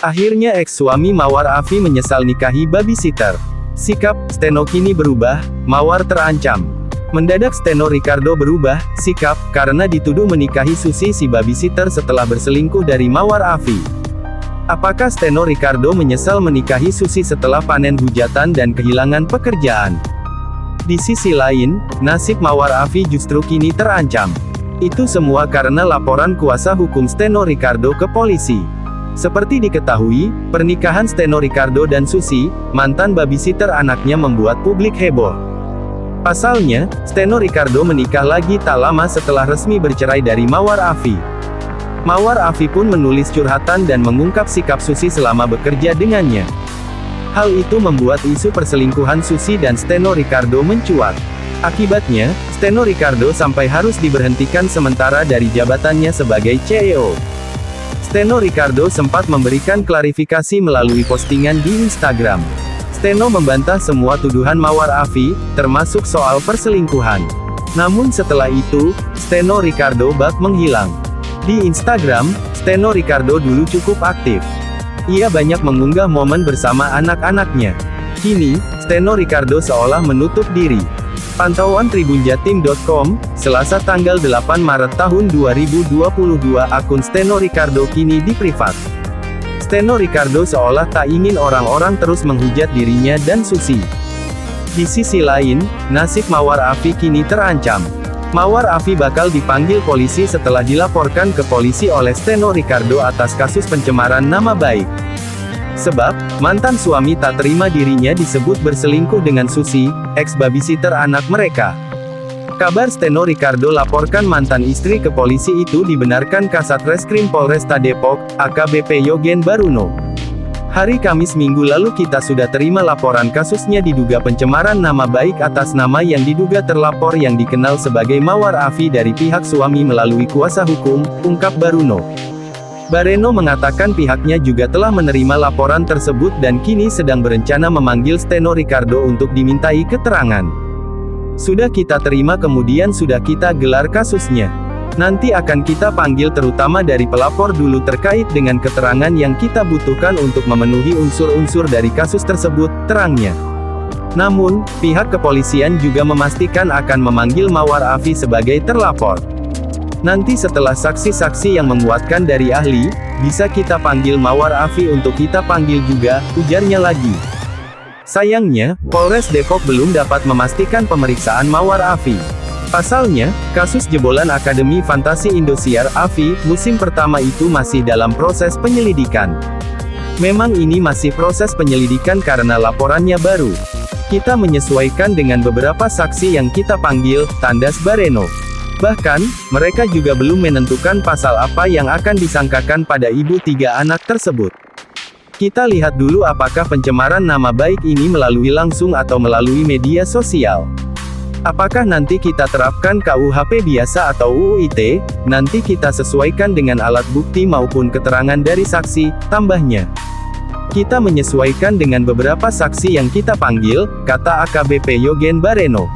Akhirnya ex-suami Mawar Afi menyesal nikahi babysitter. Sikap Steno kini berubah, Mawar terancam. Mendadak Steno Ricardo berubah sikap karena dituduh menikahi Susi si babysitter setelah berselingkuh dari Mawar Afi. Apakah Steno Ricardo menyesal menikahi Susi setelah panen hujatan dan kehilangan pekerjaan? Di sisi lain, nasib Mawar Afi justru kini terancam. Itu semua karena laporan kuasa hukum Steno Ricardo ke polisi. Seperti diketahui, pernikahan Steno Ricardo dan Susi, mantan babysitter anaknya membuat publik heboh. Pasalnya, Steno Ricardo menikah lagi tak lama setelah resmi bercerai dari Mawar Afi. Mawar Afi pun menulis curhatan dan mengungkap sikap Susi selama bekerja dengannya. Hal itu membuat isu perselingkuhan Susi dan Steno Ricardo mencuat. Akibatnya, Steno Ricardo sampai harus diberhentikan sementara dari jabatannya sebagai CEO. Steno Ricardo sempat memberikan klarifikasi melalui postingan di Instagram. Steno membantah semua tuduhan Mawar Afi, termasuk soal perselingkuhan. Namun setelah itu, Steno Ricardo bak menghilang. Di Instagram, Steno Ricardo dulu cukup aktif. Ia banyak mengunggah momen bersama anak-anaknya. Kini, Steno Ricardo seolah menutup diri. Pantauan tribunjatim.com, Selasa tanggal 8 Maret tahun 2022 akun Steno Ricardo kini di-privat. Steno Ricardo seolah tak ingin orang-orang terus menghujat dirinya dan Susi. Di sisi lain, nasib Mawar Afi kini terancam. Mawar Afi bakal dipanggil polisi setelah dilaporkan ke polisi oleh Steno Ricardo atas kasus pencemaran nama baik. Sebab, mantan suami tak terima dirinya disebut berselingkuh dengan Susi, ex-babysitter anak mereka. Kabar Steno Ricardo laporkan mantan istri ke polisi itu dibenarkan Kasat Reskrim Polresta Depok, AKBP Yogen Baruno. Hari Kamis minggu lalu kita sudah terima laporan kasusnya diduga pencemaran nama baik atas nama yang diduga terlapor yang dikenal sebagai Mawar Afi dari pihak suami melalui kuasa hukum, ungkap Baruno. Bareno mengatakan pihaknya juga telah menerima laporan tersebut dan kini sedang berencana memanggil Steno Ricardo untuk dimintai keterangan. Sudah kita terima kemudian sudah kita gelar kasusnya. Nanti akan kita panggil terutama dari pelapor dulu terkait dengan keterangan yang kita butuhkan untuk memenuhi unsur-unsur dari kasus tersebut, terangnya. Namun, pihak kepolisian juga memastikan akan memanggil Mawar Afi sebagai terlapor. Nanti setelah saksi-saksi yang menguatkan dari ahli, bisa kita panggil Mawar Afi untuk kita panggil juga, ujarnya lagi. Sayangnya, Polres Depok belum dapat memastikan pemeriksaan Mawar Afi. Pasalnya, kasus jebolan Akademi Fantasi Indosiar Afi, musim pertama itu masih dalam proses penyelidikan. Memang ini masih proses penyelidikan karena laporannya baru. Kita menyesuaikan dengan beberapa saksi yang kita panggil, tandas Bareno. Bahkan, mereka juga belum menentukan pasal apa yang akan disangkakan pada ibu 3 anak tersebut. Kita lihat dulu apakah pencemaran nama baik ini melalui langsung atau melalui media sosial. Apakah nanti kita terapkan KUHP biasa atau UU ITE, nanti kita sesuaikan dengan alat bukti maupun keterangan dari saksi, tambahnya. Kita menyesuaikan dengan beberapa saksi yang kita panggil, kata AKBP Yogen Bareno.